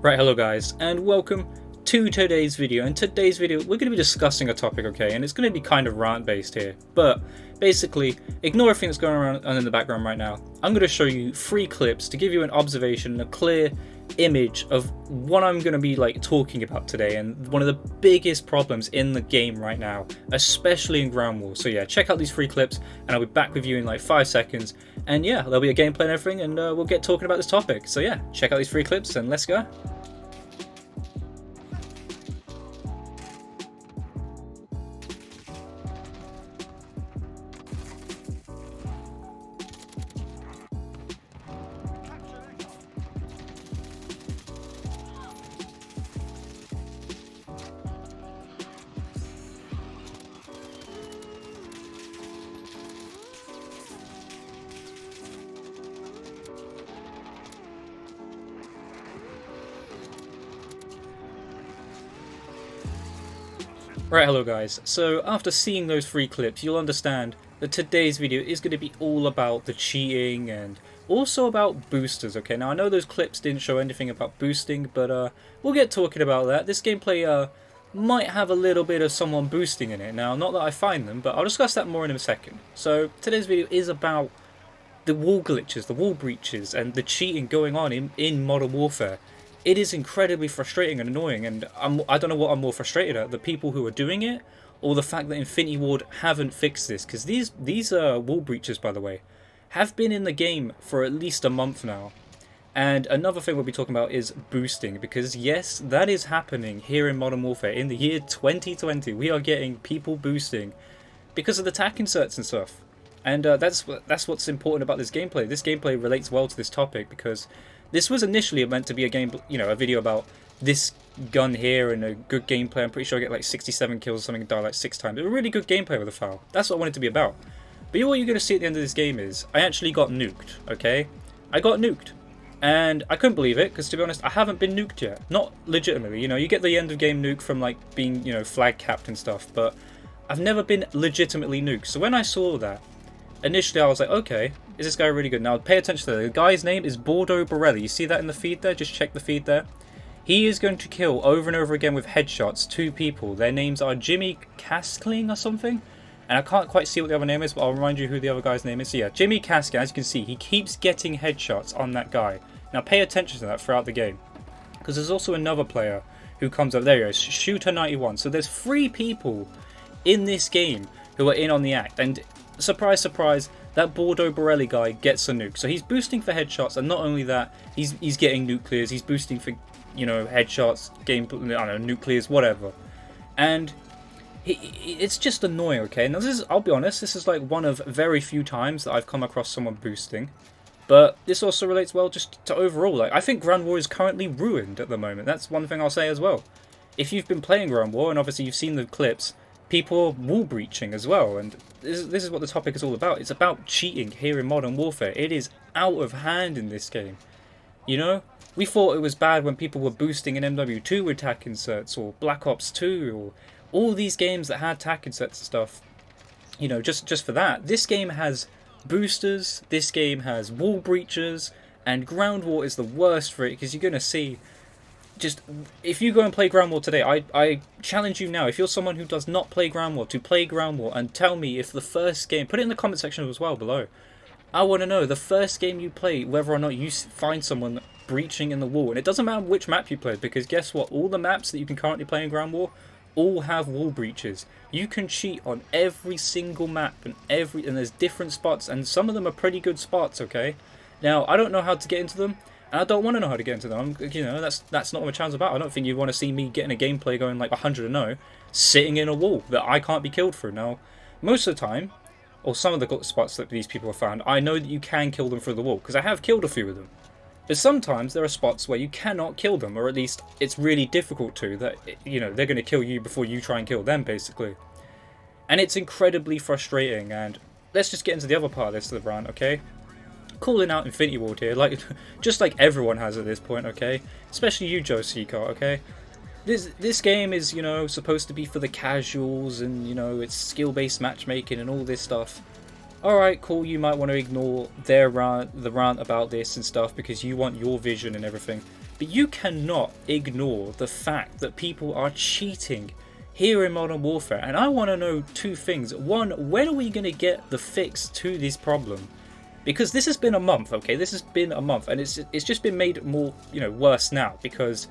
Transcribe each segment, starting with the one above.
Right, hello guys, and welcome to today's video. In today's video, we're going to be discussing a topic, okay, and it's going to be kind of rant based here, but basically, ignore everything that's going on in the background right now. I'm going to show you 3 clips to give you an observation, a clear image of what I'm going to be talking about today, and one of the biggest problems in the game right now, especially in Ground War. So yeah, check out these 3 clips, and I'll be back with you in like 5 seconds, and yeah, there'll be a gameplay and everything, and we'll get talking about this topic. So yeah, check out these 3 clips, and let's go. Right, hello guys. So after seeing those 3 clips, you'll understand that today's video is going to be all about the cheating and also about boosters, okay? Now I know those clips didn't show anything about boosting, but we'll get talking about that. This gameplay might have a little bit of someone boosting in it. Now, not that I find them, but I'll discuss that more in a second. So today's video is about the wall glitches, the wall breaches, and the cheating going on in Modern Warfare. It is incredibly frustrating and annoying, and I don't know what I'm more frustrated at, the people who are doing it, or the fact that Infinity Ward haven't fixed this, because these wall breaches, by the way, have been in the game for at least a month now. And another thing we'll be talking about is boosting, because yes, that is happening here in Modern Warfare. In the year 2020, we are getting people boosting because of the tack inserts and stuff. And that's what's important about this gameplay. This gameplay relates well to this topic because this was initially meant to be a game, a video about this gun here and a good gameplay. I'm pretty sure I get like 67 kills or something and die like 6 times. It was a really good gameplay with a foul. That's what I wanted it to be about. But what you're going to see at the end of this game is I actually got nuked, okay? I got nuked. And I couldn't believe it because, to be honest, I haven't been nuked yet. Not legitimately. You get the end of game nuke from like being, flag capped and stuff. But I've never been legitimately nuked. So when I saw that, initially I was like, okay, is this guy really good? Now pay attention to that. The guy's name is Bordeaux Borelli. You see that in the feed there? Just check the feed there. He is going to kill over and over again with headshots 2 people. Their names are Jimmy Caskling or something. And I can't quite see what the other name is, but I'll remind you who the other guy's name is. So yeah, Jimmy Caskling, as you can see, he keeps getting headshots on that guy. Now pay attention to that throughout the game. Because there's also another player who comes up. There he is, Shooter91. So there's 3 people in this game who are in on the act. And surprise, surprise, that Bordeaux Borelli guy gets a nuke. So he's boosting for headshots, and not only that, he's getting nuclears, he's boosting for, headshots, I don't know, nuclears, whatever. And it's just annoying, okay? Now I'll be honest, this is like one of very few times that I've come across someone boosting. But this also relates well just to overall. Like, I think Ground War is currently ruined at the moment. That's one thing I'll say as well. If you've been playing Ground War, and obviously you've seen the clips, people are wall breaching as well, and this is what the topic is all about. It's about cheating here in Modern Warfare. It is out of hand in this game. We thought it was bad when people were boosting in MW2 with tack inserts, or Black Ops 2, or all these games that had tack inserts and stuff. Just for that. This game has boosters, this game has wall breachers, and Ground War is the worst for it, because you're going to see, just, if you go and play Ground War today, I challenge you now, if you're someone who does not play Ground War, to play Ground War and tell me if the first game, put it in the comment section as well below. I want to know, the first game you play, whether or not you find someone breaching in the wall. And it doesn't matter which map you play, because guess what, all the maps that you can currently play in Ground War all have wall breaches. You can cheat on every single map, and there's different spots, and some of them are pretty good spots, okay? Now, I don't know how to get into them, and I don't want to know how to get into them. That's not what my channel's about. I don't think you want to see me getting a gameplay going like 100-0, sitting in a wall that I can't be killed through. Now, most of the time, or some of the spots that these people have found, I know that you can kill them through the wall, because I have killed a few of them. But sometimes there are spots where you cannot kill them, or at least it's really difficult to, that, they're going to kill you before you try and kill them, basically. And it's incredibly frustrating, and let's just get into the other part of this rant, okay? Calling out Infinity Ward here, just like everyone has at this point, okay? Especially you, Joe Seacart, okay? This game is, supposed to be for the casuals, and, it's skill-based matchmaking and all this stuff. Alright, cool, you might want to ignore the rant about this and stuff because you want your vision and everything. But you cannot ignore the fact that people are cheating here in Modern Warfare. And I want to know two things. One, when are we going to get the fix to this problem? Because this has been a month, okay? This has been a month, and it's just been made more, worse now because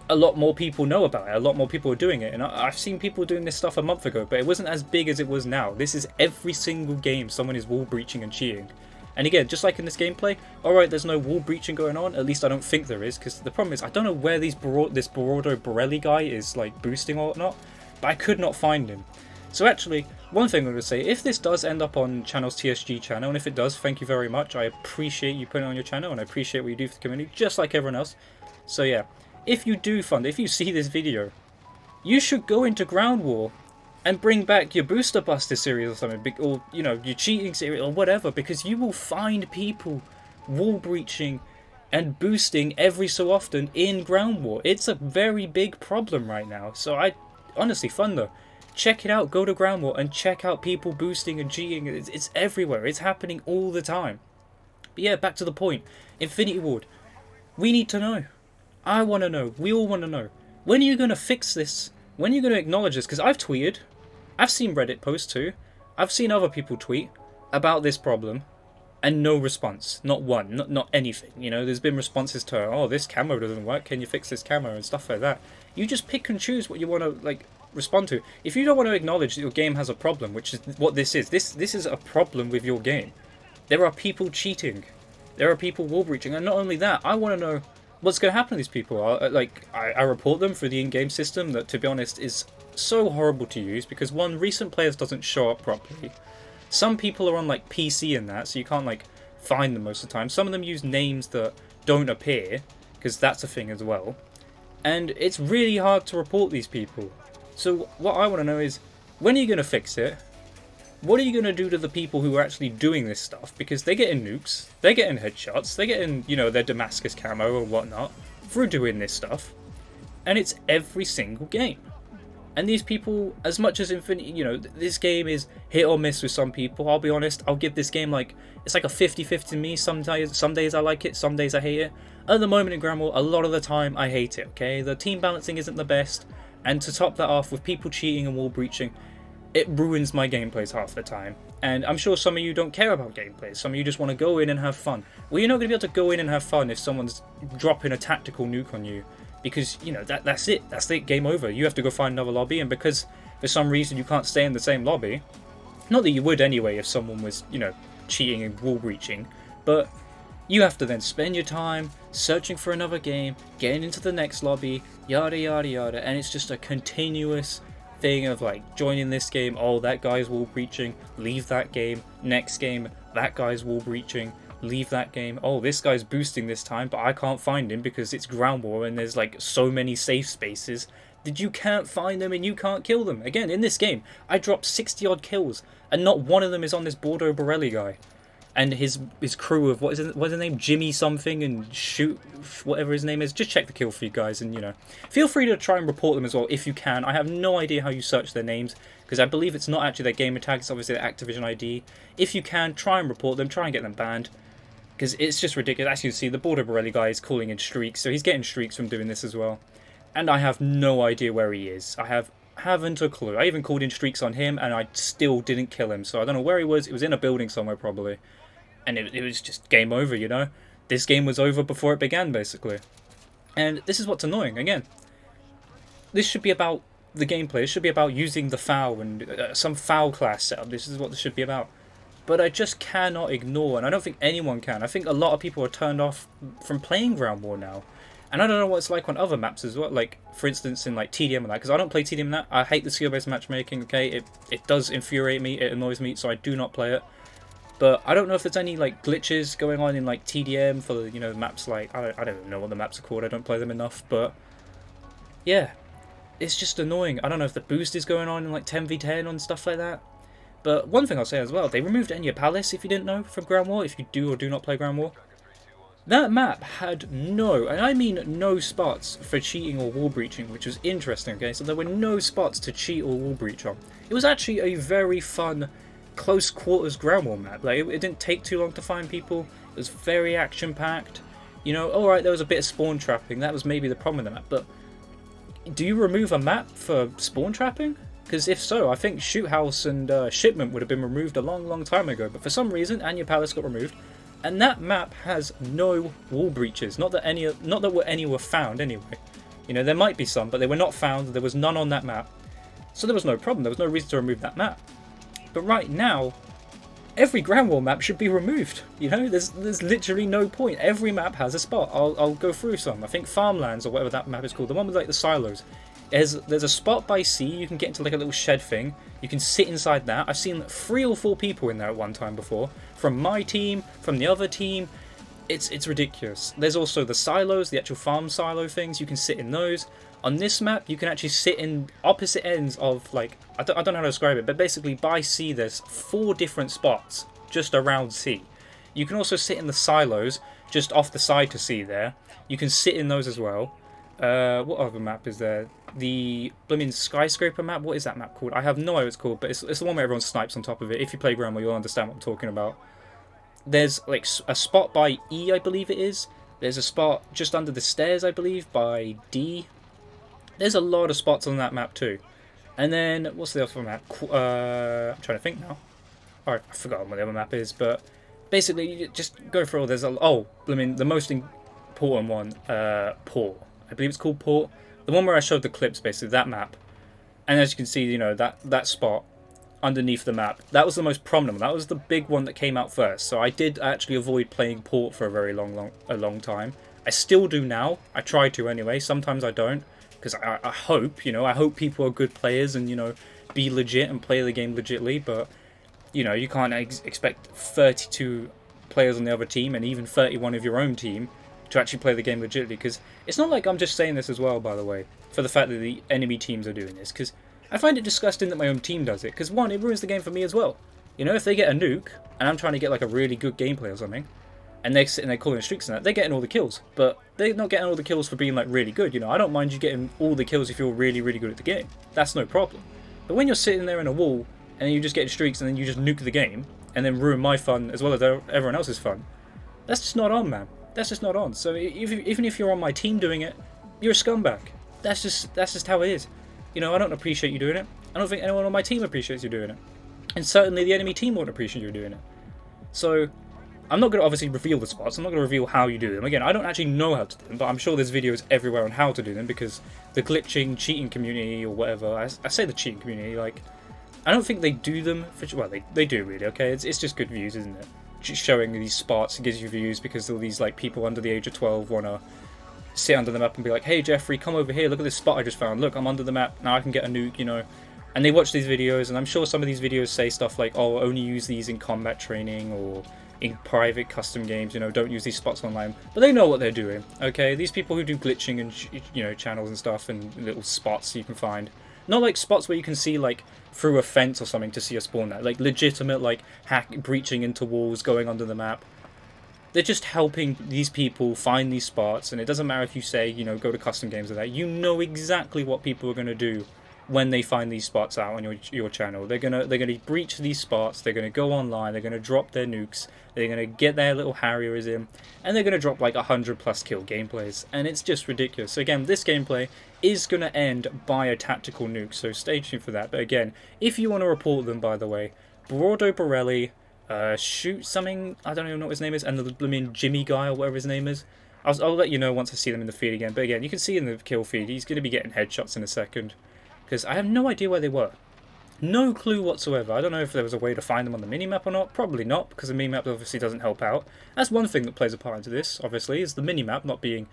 a lot more people know about it. A lot more people are doing it, and I've seen people doing this stuff a month ago, but it wasn't as big as it was now. This is every single game someone is wall breaching and cheating. And again, just like in this gameplay, alright, there's no wall breaching going on, at least I don't think there is, because the problem is I don't know where this Borordo Borelli guy is like boosting or whatnot, but I could not find him. So actually, one thing I'm going to say, if this does end up on Channel's TSG channel, and if it does, thank you very much. I appreciate you putting it on your channel, and I appreciate what you do for the community, just like everyone else. So yeah, if you do fund it, if you see this video, you should go into Ground War and bring back your Booster Buster series or something, or, your cheating series or whatever, because you will find people wall breaching and boosting every so often in Ground War. It's a very big problem right now. So I honestly, Thunder, check it out, go to Ground War and check out people boosting and cheating. It's everywhere, it's happening all the time. But yeah, back to the point. Infinity Ward, we need to know. I want to know, we all want to know. When are you going to fix this? When are you going to acknowledge this? Because I've tweeted, I've seen Reddit posts too, I've seen other people tweet about this problem, and no response, not one, not anything. There's been responses to, oh, this camo doesn't work, can you fix this camo, and stuff like that. You just pick and choose what you want to respond to. If you don't want to acknowledge that your game has a problem, which is what this is, this is a problem with your game. There are people cheating, there are people wall breaching, and not only that, I want to know what's going to happen to these people. I report them through the in-game system that, to be honest, is so horrible to use because one, recent players doesn't show up properly. Some people are on PC and that, so you can't find them most of the time. Some of them use names that don't appear, because that's a thing as well. And it's really hard to report these people. So what I want to know is, when are you going to fix it? What are you going to do to the people who are actually doing this stuff? Because they're getting nukes, they're getting headshots, they're getting, their Damascus camo or whatnot through doing this stuff. And it's every single game. And these people, as much as Infinity, this game is hit or miss with some people. I'll be honest, I'll give this game it's like a 50-50 to me. Some days I like it, some days I hate it. At the moment in Ground War, a lot of the time I hate it, okay? The team balancing isn't the best. And to top that off with people cheating and wall breaching, it ruins my gameplays half the time. And I'm sure some of you don't care about gameplays. Some of you just want to go in and have fun. Well, you're not going to be able to go in and have fun if someone's dropping a tactical nuke on you. Because, that's it. That's it. Game over. You have to go find another lobby. And because for some reason you can't stay in the same lobby, not that you would anyway if someone was, cheating and wall breaching, but you have to then spend your time searching for another game, getting into the next lobby, yada yada yada. And it's just a continuous thing of joining this game, oh, that guy's wall breaching, leave that game, next game, that guy's wall breaching, leave that game, oh, this guy's boosting this time, but I can't find him because it's Ground War and there's so many safe spaces that you can't find them and you can't kill them. Again, in this game, I dropped 60 odd kills and not one of them is on this Bordeaux Borelli guy and his crew of, what's his name, Jimmy something and shoot whatever his name is. Just check the kill feed, guys, and feel free to try and report them as well if you can. I have no idea how you search their names because I believe it's not actually their gamer tag, it's obviously their Activision ID. If you can, try and report them, try and get them banned. Because it's just ridiculous. As you can see, the Border Borelli guy is calling in streaks, so he's getting streaks from doing this as well. And I have no idea where he is. I haven't a clue. I even called in streaks on him, and I still didn't kill him. So I don't know where he was. It was in a building somewhere, probably. And it was just game over, This game was over before it began, basically. And this is what's annoying. Again, this should be about the gameplay. It should be about using the FAL and some FAL class setup. This is what this should be about. But I just cannot ignore, and I don't think anyone can. I think a lot of people are turned off from playing Ground War now. And I don't know what it's like on other maps as well, for instance in TDM and that, because I don't play TDM and that. I hate the skill-based matchmaking, okay? It does infuriate me, it annoys me, so I do not play it. But I don't know if there's any glitches going on in TDM for the, maps I don't even know what the maps are called, I don't play them enough, but yeah. It's just annoying. I don't know if the boost is going on in 10v10 and stuff like that. But one thing I'll say as well, they removed Enya Palace, if you didn't know, from Ground War, if you do or do not play Ground War. That map had no, and I mean no spots for cheating or wall breaching, which was interesting, okay? So there were no spots to cheat or wall breach on. It was actually a very fun, close quarters Ground War map. It didn't take too long to find people, it was very action-packed, You know, alright, there was a bit of spawn trapping, that was maybe the problem with the map, but do you remove a map for spawn trapping? Because if so, I think Shoot House and Shipment would have been removed a long time ago, but for some reason, Anya Palace got removed, and that map has no wall breaches. Not that any were found anyway. You know, there might be some, but they were not found. There was none on that map, so there was no problem. There was no reason to remove that map. But right now, every ground wall map should be removed. You know, there's literally no point. Every map has a spot. I'll go through some. I think Farmlands or whatever that map is called, the one with like the silos. There's a spot by sea. You can get into like a little shed thing. You can sit inside that. I've seen 3 or 4 people in there at one time before. From my team, from the other team. It's ridiculous. There's also the silos, the actual farm silo things. You can sit in those. On this map, you can actually sit in opposite ends of, like, I don't know how to describe it, but basically by sea there's 4 different spots just around sea. You can also sit in the silos just off the side to sea there. You can sit in those as well. What other map is there? The blooming skyscraper map. What is that map called? I have no idea what it's called, but it's the one where everyone snipes on top of it. If you play Ground War, you'll understand what I'm talking about. There's like a spot by E, I believe it is. There's a spot just under the stairs, I believe, by D. There's a lot of spots on that map too. And then, what's the other map? I'm trying to think now. Oh, I forgot what the other map is, but basically, you just go through all. There's the most important one, Port. I believe it's called Port. The one where I showed the clips, basically, that map. And as you can see, you know, that spot underneath the map, that was the most prominent. That was the big one that came out first. So I did actually avoid playing Port for a very long time. I still do now. I try to anyway. Sometimes I don't. Because I hope, you know, I hope people are good players and, you know, be legit and play the game legitly. But, you know, you can't expect 32 players on the other team and even 31 of your own team to actually play the game legitly. Because it's not like I'm just saying this as well, by the way, for the fact that the enemy teams are doing this. Because I find it disgusting that my own team does it. Because, one, it ruins the game for me as well. You know, if they get a nuke and I'm trying to get, like, a really good gameplay or something, and they're sitting there calling streaks and that, they're getting all the kills. But they're not getting all the kills for being, like, really good. You know, I don't mind you getting all the kills if you're really, really good at the game. That's no problem. But when you're sitting there in a wall, and then you just get streaks, and then you just nuke the game, and then ruin my fun as well as everyone else's fun, that's just not on, man. That's just not on. So even if you're on my team doing it, you're a scumbag. That's just how it is. You know, I don't appreciate you doing it. I don't think anyone on my team appreciates you doing it. And certainly the enemy team won't appreciate you doing it. So I'm not going to obviously reveal the spots. I'm not going to reveal how you do them. Again, I don't actually know how to do them, but I'm sure there's videos everywhere on how to do them, because the glitching, cheating community or whatever, I say the cheating community, like, I don't think they do them for, well, they do really, okay? It's just good views, isn't it? Just showing these spots gives you views because all these, like, people under the age of 12 want to sit under the map and be like, hey, Jeffrey, come over here, look at this spot I just found. Look, I'm under the map, now I can get a nuke, you know? And they watch these videos, and I'm sure some of these videos say stuff like, oh, only use these in combat training or in private custom games, you know, don't use these spots online. But they know what they're doing, okay? These people who do glitching and, you know, channels and stuff and little spots you can find. Not like spots where you can see, like, through a fence or something to see a spawn net. Like, legitimate, like, breaching into walls, going under the map. They're just helping these people find these spots, and it doesn't matter if you say, you know, go to custom games or that. You know exactly what people are going to do when they find these spots out on your channel. They're gonna breach these spots, they're gonna go online, they're gonna drop their nukes, they're gonna get their little Harriers in, and they're gonna drop like 100+ kill gameplays, and it's just ridiculous. So again, this gameplay is gonna end by a tactical nuke, so stay tuned for that. But again, if you want to report them, by the way, Brodo Borelli, Shoot something, I don't even know what his name is, and the blooming Jimmy guy or whatever his name is. I'll let you know once I see them in the feed again. But again, you can see in the kill feed, he's gonna be getting headshots in a second. Because I have no idea where they were. No clue whatsoever. I don't know if there was a way to find them on the minimap or not. Probably not, because the minimap obviously doesn't help out. That's one thing that plays a part into this, obviously, is the minimap not being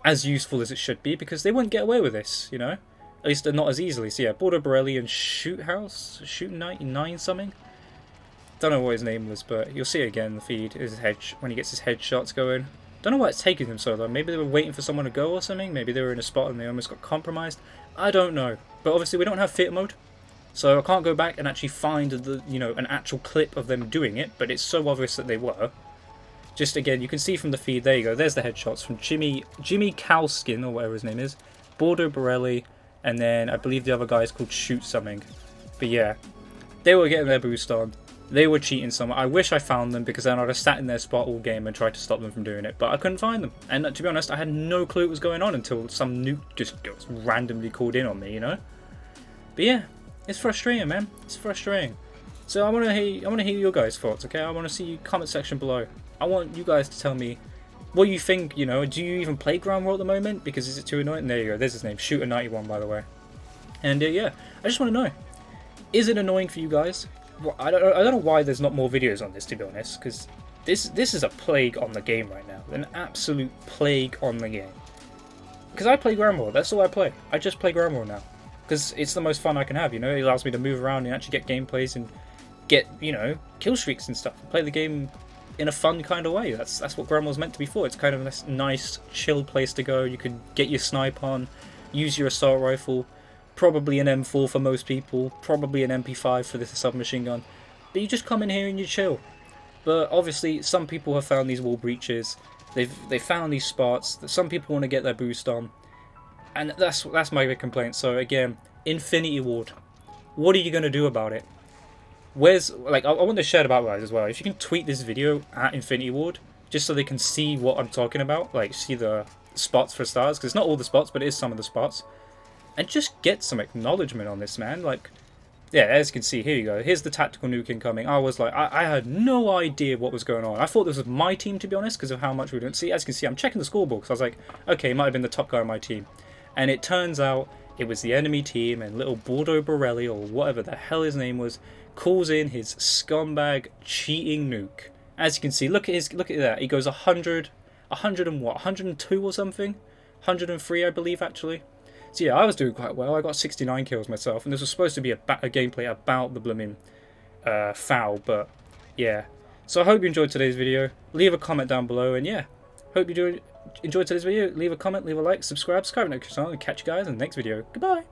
as useful as it should be, because they wouldn't get away with this, you know? At least not as easily. So yeah, Border Borelli and Shoot House? Shoot 99 something? Don't know what his name was, but you'll see it again in the feed, when he gets his headshots going. Don't know why it's taking them so long. Maybe they were waiting for someone to go or something. Maybe they were in a spot and they almost got compromised. I don't know. But obviously we don't have theatre mode, so I can't go back and actually find an actual clip of them doing it. But it's so obvious that they were. Just again, you can see from the feed. There you go. There's the headshots from Jimmy Cowskin or whatever his name is, Bordo Borelli, and then I believe the other guy is called Shoot something. But yeah, they were getting their boost on. They were cheating somewhere. I wish I found them, because then I'd have sat in their spot all game and tried to stop them from doing it. But I couldn't find them. And to be honest, I had no clue what was going on until some nuke just randomly called in on me, you know? But yeah, it's frustrating, man. It's frustrating. So I want to hear your guys' thoughts, okay? I want to see you comment section below. I want you guys to tell me what you think, you know. Do you even play Ground War at the moment? Because is it too annoying? There you go. There's his name. Shooter91, by the way. And yeah, I just want to know. Is it annoying for you guys? Well, I don't know why there's not more videos on this, to be honest, because this is a plague on the game right now, an absolute plague on the game. Because I play Ground War, that's all I play. I just play Ground War now, because it's the most fun I can have. You know, it allows me to move around and actually get gameplays and get, you know, kill streaks and stuff. Play the game in a fun kind of way. That's what Ground War's meant to be for. It's kind of a nice, chill place to go. You can get your snipe on, use your assault rifle. Probably an M4 for most people, probably an MP5 for the submachine gun, but you just come in here and you chill. But obviously some people have found these wall breaches, they've found these spots that some people want to get their boost on, and that's my big complaint. So again, Infinity Ward, what are you going to do about it? Where's, like, I want to share it about guys as well. If you can tweet this video at Infinity Ward, just so they can see what I'm talking about, like see the spots for stars, because it's not all the spots, but it is some of the spots. And just get some acknowledgement on this, man. Like, yeah, as you can see, here you go. Here's the tactical nuke incoming. I was like, I had no idea what was going on. I thought this was my team, to be honest, because of how much we didn't see. As you can see, I'm checking the scoreboard, because I was like, okay, it might have been the top guy on my team. And it turns out it was the enemy team, and little Bordeaux Borelli, or whatever the hell his name was, calls in his scumbag cheating nuke. As you can see, look at that. He goes 100 and what? 102 or something? 103, I believe, actually. So yeah, I was doing quite well. I got 69 kills myself, and this was supposed to be a gameplay about the blooming foul, but yeah. So I hope you enjoyed today's video. Leave a comment down below, and yeah, hope you enjoyed today's video. Leave a comment, leave a like, subscribe to the channel, and catch you guys in the next video. Goodbye!